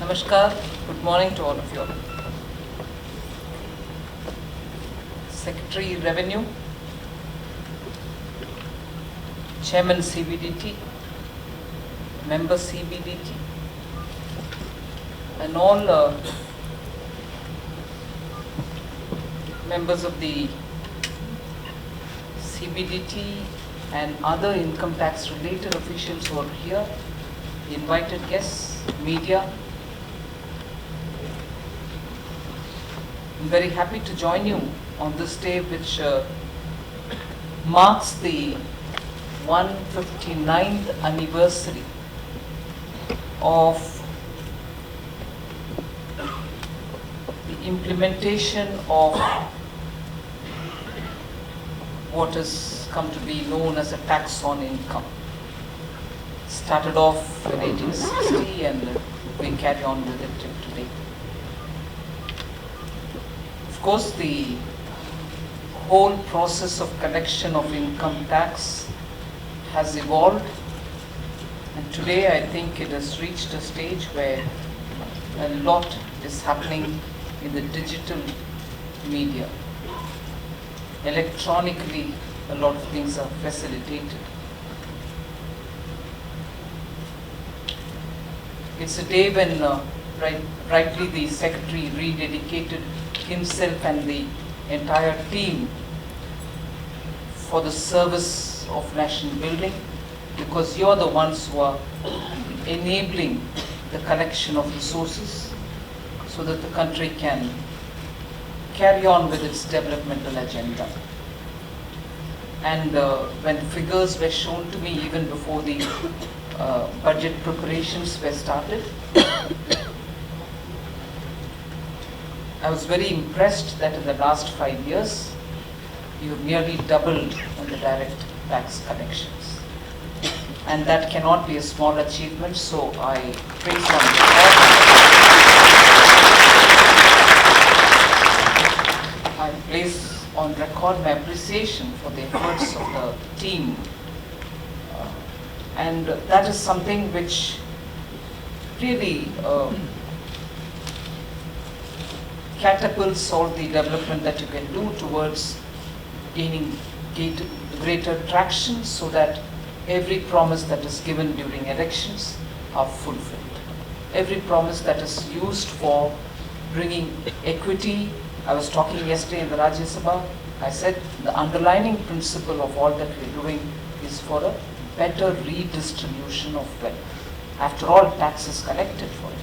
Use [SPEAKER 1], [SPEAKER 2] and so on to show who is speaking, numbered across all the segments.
[SPEAKER 1] Namaskar, good morning to all of you. Secretary Revenue, Chairman CBDT, Member CBDT, and all members of the CBDT and other income tax related officials who are here, invited guests, media. I'm very happy to join you on this day which marks the 159th anniversary of the implementation of what has come to be known as a tax on income. Started off in 1860 and we carry on with it till today. Of course, the whole process of collection of income tax has evolved, and today I think it has reached a stage where a lot is happening in the digital media. Electronically, a lot of things are facilitated. It's a day when rightly the Secretary rededicated himself and the entire team for the service of nation building, because you're the ones who are enabling the collection of resources so that the country can carry on with its developmental agenda. And when figures were shown to me even before the budget preparations were started, I was very impressed that in the last 5 years, you have nearly doubled on the direct tax collections. And that cannot be a small achievement, so I praise on record my appreciation for the efforts of the team. And that is something which really catapults all the development that you can do towards gaining greater traction, so that every promise that is given during elections are fulfilled. Every promise that is used for bringing equity. I was talking yesterday in the Rajya Sabha, I said the underlying principle of all that we're doing is for a better redistribution of wealth. After all, tax is collected for it.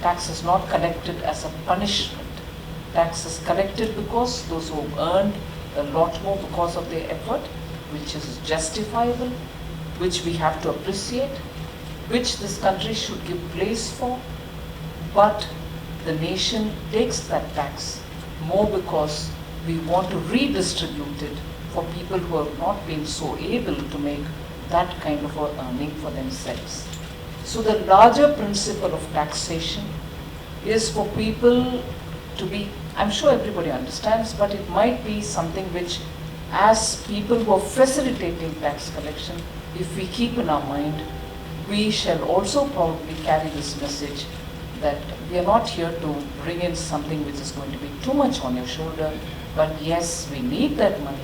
[SPEAKER 1] Tax is not collected as a punishment. Tax is collected because those who earned a lot more because of their effort, which is justifiable, which we have to appreciate, which this country should give place for, but the nation takes that tax more because we want to redistribute it for people who have not been so able to make that kind of earning for themselves. So the larger principle of taxation is for people to be, I'm sure everybody understands, but it might be something which, as people who are facilitating tax collection, if we keep in our mind, we shall also probably carry this message that we are not here to bring in something which is going to be too much on your shoulder, but yes, we need that money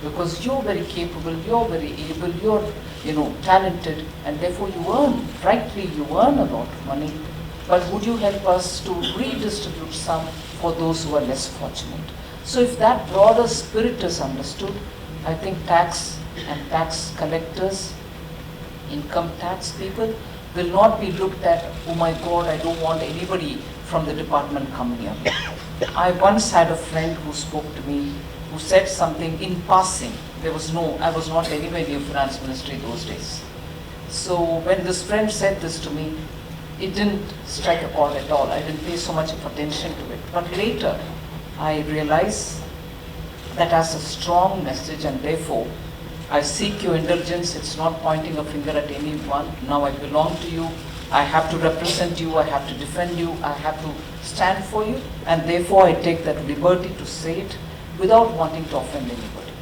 [SPEAKER 1] because you're very capable, you're very able, you're talented, and therefore you earn, rightly you earn a lot of money, but would you help us to redistribute some for those who are less fortunate? So if that broader spirit is understood, I think tax and tax collectors, income tax people, will not be looked at, oh my God, I don't want anybody from the department coming here. I once had a friend who spoke to me, who said something in passing. I was not anywhere near finance ministry those days. So when this friend said this to me, it didn't strike a chord at all. I didn't pay so much of attention to it. But later, I realized that as a strong message, and therefore, I seek your indulgence. It's not pointing a finger at anyone. Now I belong to you. I have to represent you. I have to defend you. I have to stand for you. And therefore, I take that liberty to say it without wanting to offend anybody.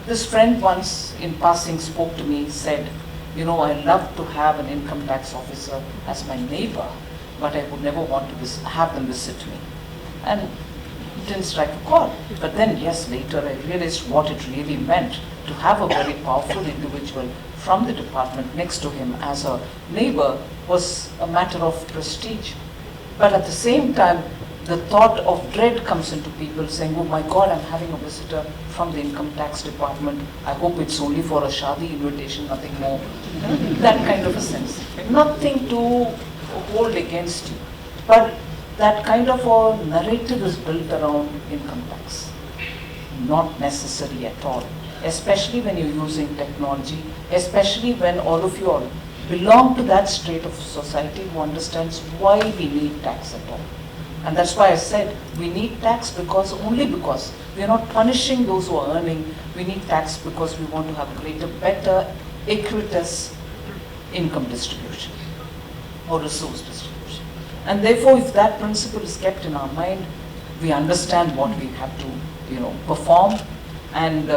[SPEAKER 1] This friend once in passing spoke to me, said, I love to have an income tax officer as my neighbor, but I would never want to have them visit me. And it didn't strike a chord. But then, yes, later I realized what it really meant to have a very powerful individual from the department next to him as a neighbor was a matter of prestige. But at the same time, the thought of dread comes into people saying, oh my God, I'm having a visitor from the income tax department. I hope it's only for a shadi invitation, nothing more. That kind of a sense. Nothing to hold against you. But that kind of a narrative is built around income tax. Not necessary at all. Especially when you're using technology, especially when all of you all belong to that strata of society who understands why we need tax at all. And that's why I said we need tax only because we are not punishing those who are earning. We need tax because we want to have greater, better, equitous income distribution or resource distribution. And therefore, if that principle is kept in our mind, we understand what we have to, perform. And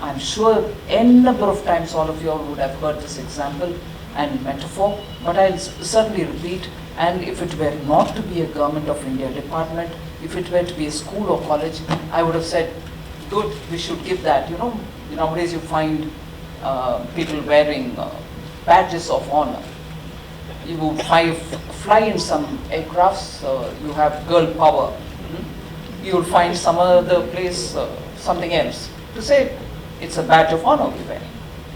[SPEAKER 1] I'm sure n number of times all of you all would have heard this example and metaphor, but I'll certainly repeat. And if it were not to be a Government of India department, if it were to be a school or college, I would have said, good, we should give that. Nowadays you find people wearing badges of honor. You would fly in some aircrafts, you have girl power. You would find some other place, something else, to say it's a badge of honor we wear.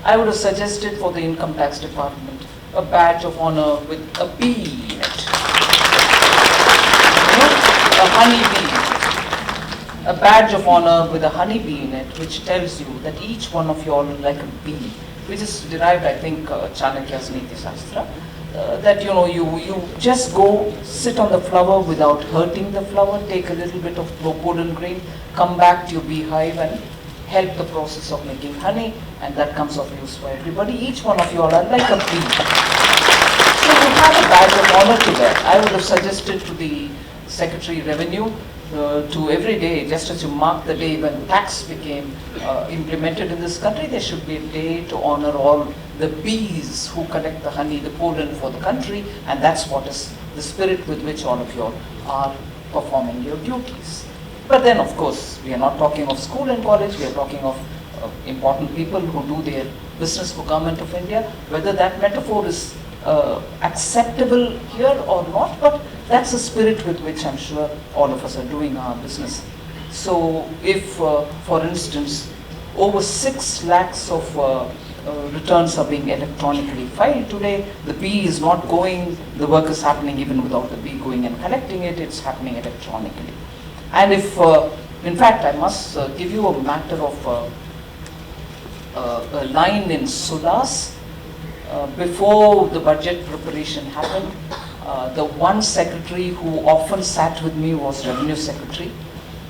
[SPEAKER 1] I would have suggested for the income tax department a badge of honor with a bee in it. A honey bee. A badge of honor with a honey bee in it, which tells you that each one of you all is like a bee, which is derived, I think, Chanakya's Niti Shastra, that you just go sit on the flower without hurting the flower, take a little bit of pollen grain, come back to your beehive and help the process of making honey, and that comes of use for everybody. Each one of you all are like a bee. So you have a badge of honor to that. I would have suggested to the Secretary Revenue to every day, just as you mark the day when tax became implemented in this country, there should be a day to honor all the bees who collect the honey, the pollen for the country, and that's what is the spirit with which all of you all are performing your duties. But then, of course, we are not talking of school and college, we are talking of important people who do their business for Government of India, whether that metaphor is acceptable here or not, but that's the spirit with which I'm sure all of us are doing our business. So if, for instance, over 6 lakhs of returns are being electronically filed today, the bee is not going, the work is happening even without the bee going and collecting it, it's happening electronically. And if, in fact, I must give you a matter of a line in Sudas. Before the budget preparation happened, the one secretary who often sat with me was Revenue Secretary,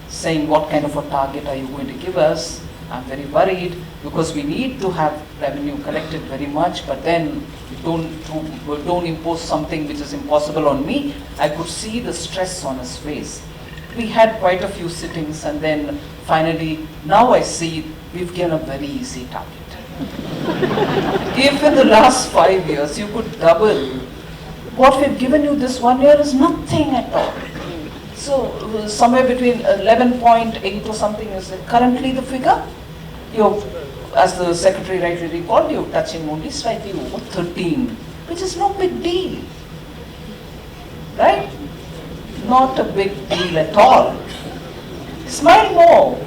[SPEAKER 1] saying, what kind of a target are you going to give us? I'm very worried because we need to have revenue collected very much, but then don't impose something which is impossible on me. I could see the stress on his face. We had quite a few sittings, and then finally, now I see we've given a very easy target. If in the last 5 years you could double, what we've given you this 1 year is nothing at all. So somewhere between 11.8 or something is currently the figure. You're, as the Secretary rightly recalled, you're touching only slightly over 13, which is no big deal. Right? Not a big deal at all. Smile more.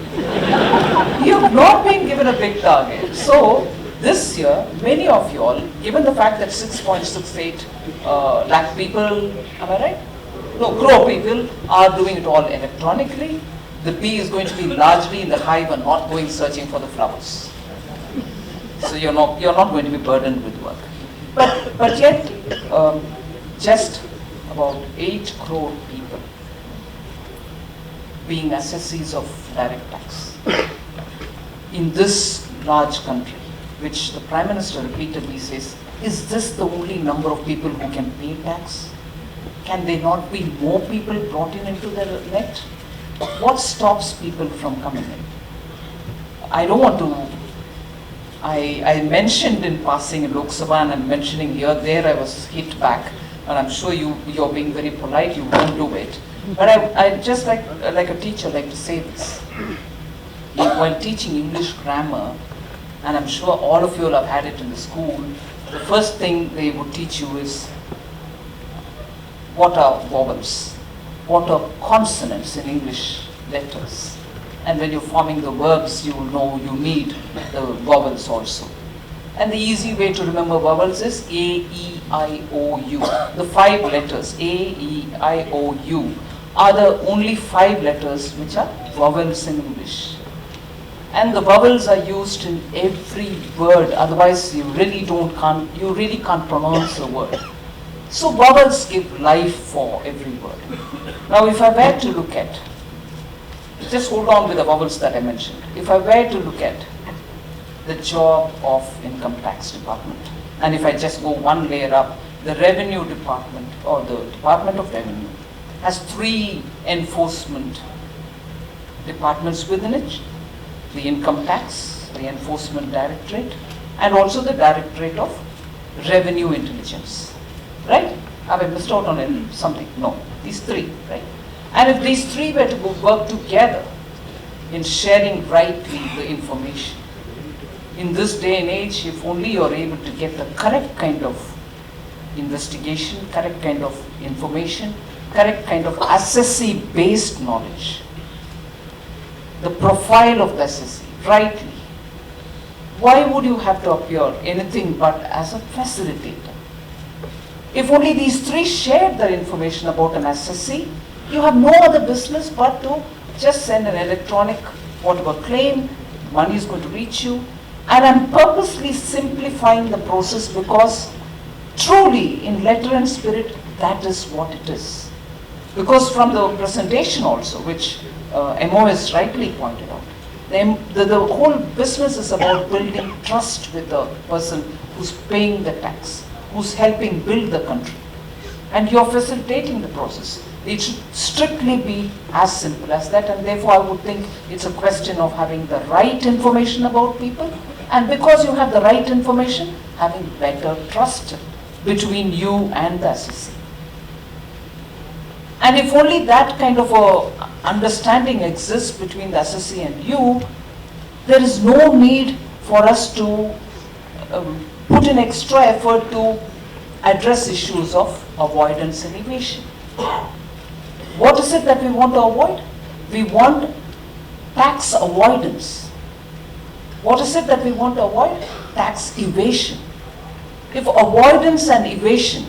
[SPEAKER 1] You've not been given a big target. So this year, many of you all, given the fact that 6.68 lakh people, am I right? No, crore people are doing it all electronically. The bee is going to be largely in the hive and not going searching for the flowers. So you're not going to be burdened with work. But yet, just about 8 crore people being assessees of direct tax in this large country, which the Prime Minister repeatedly says, is this the only number of people who can pay tax? Can there not be more people brought into the net? What stops people from coming in? I don't want to, I mentioned in passing in Lok Sabha, and I'm mentioning here, there I was hit back and I'm sure you're being very polite, you won't do it. But I just like a teacher like to say this. While teaching English grammar, and I'm sure all of you will have had it in the school, the first thing they would teach you is what are vowels, what are consonants in English letters. And when you're forming the verbs, you will know you need the vowels also. And the easy way to remember vowels is A, E, I, O, U. The 5 letters, A, E, I, O, U, are the only 5 letters which are vowels in English. And the vowels are used in every word, otherwise you really can't pronounce a word. So vowels give life for every word. Now if I were to look at, just hold on with the vowels that I mentioned. If I were to look at the job of income tax department, and if I just go one layer up, the revenue department or the Department of Revenue has 3 enforcement departments within it: the income tax, the enforcement directorate, and also the Directorate of Revenue Intelligence. Right? Have I missed out on something? No. These 3, right? And if these 3 were to work together in sharing rightly the information, in this day and age, if only you're able to get the correct kind of investigation, correct kind of information, correct kind of assessee-based knowledge, the profile of the assessee, rightly, why would you have to appear anything but as a facilitator? If only these 3 shared their information about an assessee, you have no other business but to just send an electronic whatever claim, money is going to reach you. And I'm purposely simplifying the process because truly in letter and spirit, that is what it is. Because from the presentation also, which MOS rightly pointed out, the whole business is about building trust with the person who's paying the tax, who's helping build the country. And you're facilitating the process. It should strictly be as simple as that, and therefore I would think it's a question of having the right information about people, and because you have the right information, having better trust between you and the assessee. And if only that kind of a understanding exists between the assessee and you, there is no need for us to put in extra effort to address issues of avoidance and evasion. What is it that we want to avoid? We want tax avoidance. What is it that we want to avoid? Tax evasion. If avoidance and evasion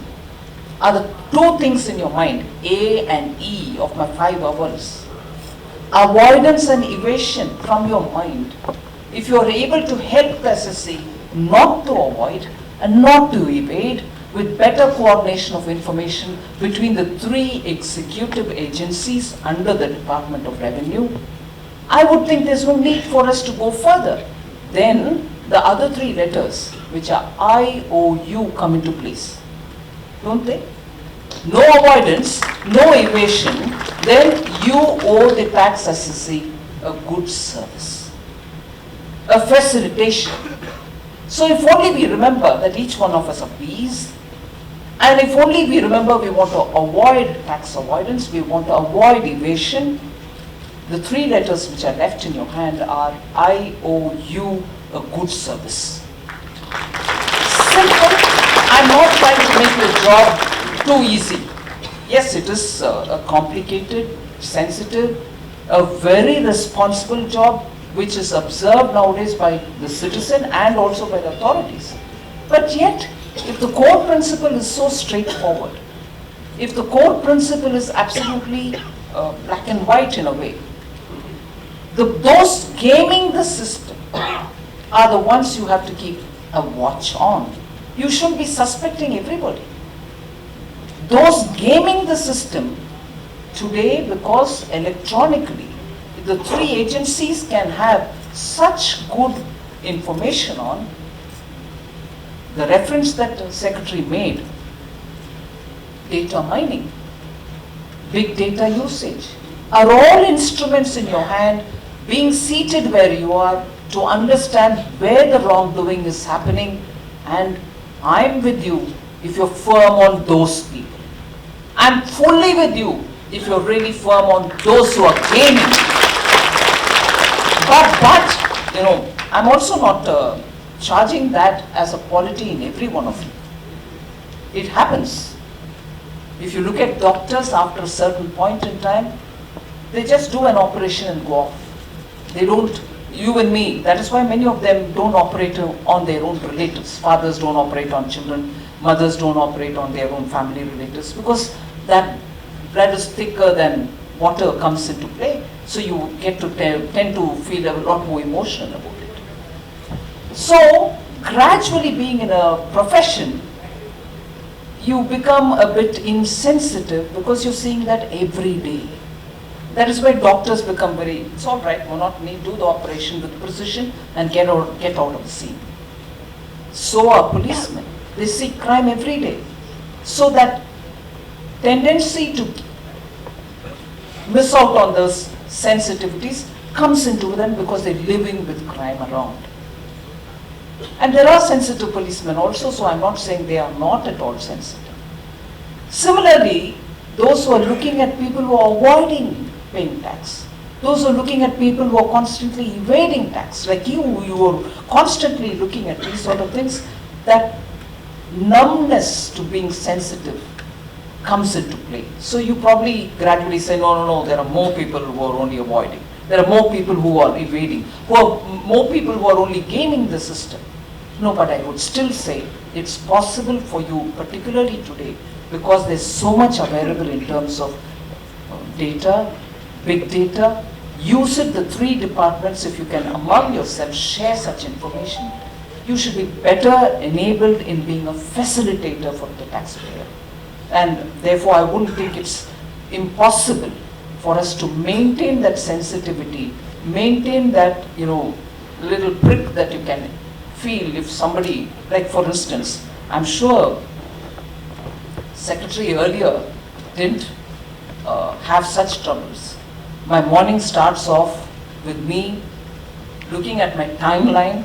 [SPEAKER 1] are the 2 things in your mind, A and E of my 5 vowels, avoidance and evasion from your mind, if you are able to help the assessee not to avoid and not to evade, with better coordination of information between the 3 executive agencies under the Department of Revenue, I would think there's no need for us to go further. Then the other 3 letters, which are I, O, U, come into place. Don't they? No avoidance, no evasion, then you owe the tax assessee a good service, a facilitation. So if only we remember that each one of us are bees, and if only we remember we want to avoid tax avoidance, we want to avoid evasion, the 3 letters which are left in your hand are I, O, U, a good service. Simple. I'm not trying to make the job too easy. Yes, it is a complicated, sensitive, a very responsible job which is observed nowadays by the citizen and also by the authorities. But yet, if the core principle is so straightforward, if the core principle is absolutely black and white in a way, those gaming the system are the ones you have to keep a watch on. You shouldn't be suspecting everybody. Those gaming the system today, because electronically the 3 agencies can have such good information on, the reference that the Secretary made, data mining, big data usage, are all instruments in your hand, being seated where you are to understand where the wrongdoing is happening. And I'm with you if you're firm on those people. I'm fully with you if you're really firm on those who are gaining. But you know, I'm also not charging that as a quality in every one of you. It happens. If you look at doctors after a certain point in time, they just do an operation and go off. They don't, you and me, that is why many of them don't operate on their own relatives. Fathers don't operate on children, mothers don't operate on their own family relatives, because that blood is thicker than water comes into play. So you get to tend to feel a lot more emotional about it. So gradually being in a profession, you become a bit insensitive because you're seeing that every day. That is why doctors become very, it's all right, why not me, do the operation with precision and get out of the scene. So are policemen. They see crime every day. So that tendency to miss out on those sensitivities comes into them because they're living with crime around. And there are sensitive policemen also, so I'm not saying they are not at all sensitive. Similarly, those who are looking at people who are avoiding paying tax, those who are looking at people who are constantly evading tax, like you are constantly looking at these sort of things, that numbness to being sensitive comes into play. So you probably gradually say, no, there are more people who are only avoiding. There are more people who are evading, more people who are only gaming the system. No, but I would still say it's possible for you, particularly today, because there's so much available in terms of data, big data. Use it, the three departments, if you can among yourselves share such information, you should be better enabled in being a facilitator for the taxpayer. And therefore, I wouldn't think it's impossible for us to maintain that sensitivity, maintain that, little prick that you can feel if somebody, like for instance, I'm sure Secretary earlier didn't have such troubles. My morning starts off with me looking at my timeline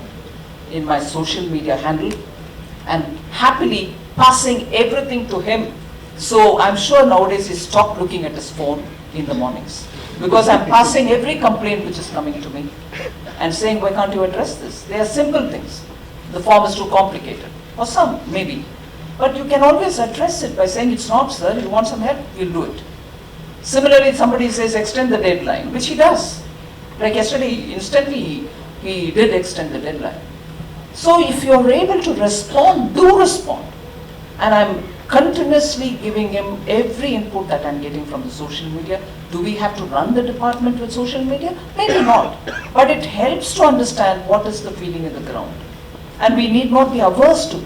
[SPEAKER 1] in my social media handle and happily passing everything to him. So I'm sure nowadays he stopped looking at his phone in the mornings, because I'm passing every complaint which is coming to me and saying, why can't you address this? They are simple things. The form is too complicated. Or some, maybe. But you can always address it by saying, it's not, sir, you want some help, we'll do it. Similarly, somebody says, extend the deadline, which he does. Like yesterday, instantly he did extend the deadline. So if you're able to respond, do respond. And I'm continuously giving him every input that I'm getting from the social media. Do we have to run the department with social media? Maybe not. But it helps to understand what is the feeling in the ground. And we need not be averse to it.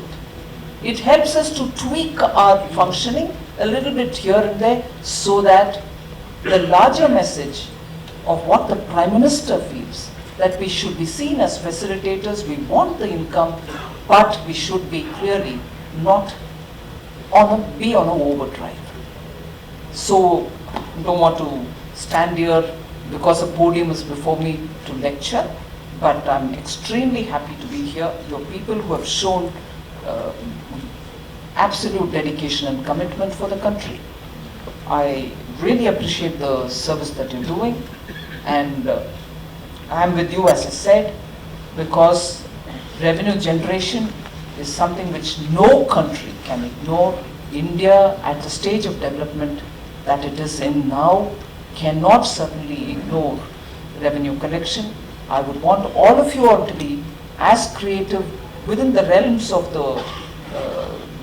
[SPEAKER 1] It helps us to tweak our functioning a little bit here and there, so that the larger message of what the Prime Minister feels, that we should be seen as facilitators, we want the income, but we should be clearly not be on an overdrive. So, don't want to stand here because the podium is before me to lecture, but I'm extremely happy to be here. You're people who have shown absolute dedication and commitment for the country. I really appreciate the service that you're doing, and I'm with you, as I said, because revenue generation is something which no country can ignore. India, at the stage of development that it is in now, cannot certainly ignore revenue collection. I would want all of you all to be as creative within the realms of the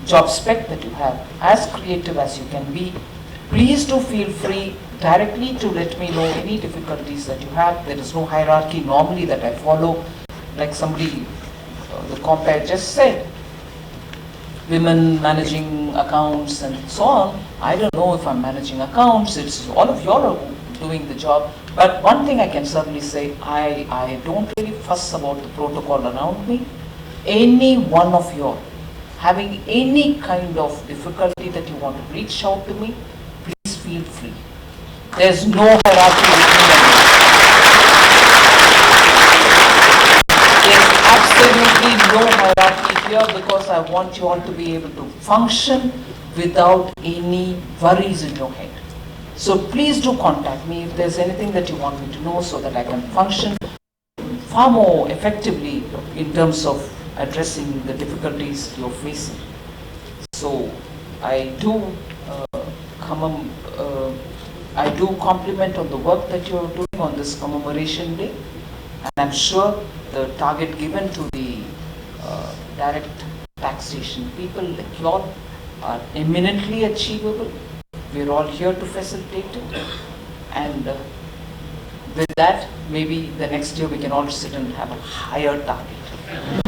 [SPEAKER 1] job spec that you have, as creative as you can be. Please do feel free directly to let me know any difficulties that you have. There is no hierarchy normally that I follow, like somebody, the compare just said, women managing accounts and so on. I don't know if I'm managing accounts, it's all of you are doing the job. But one thing I can certainly say, I don't really fuss about the protocol around me. Any one of you all having any kind of difficulty that you want to reach out to me, please feel free. There's no hierarchy between them. There's absolutely no hierarchy here, because I want you all to be able to function without any worries in your head. So please do contact me if there's anything that you want me to know so that I can function far more effectively in terms of addressing the difficulties you're facing. So I do compliment on the work that you're doing on this commemoration day, and I'm sure the target given to the direct taxation people like you all are eminently achievable. We're all here to facilitate it, and with that, maybe the next year we can all sit and have a higher target.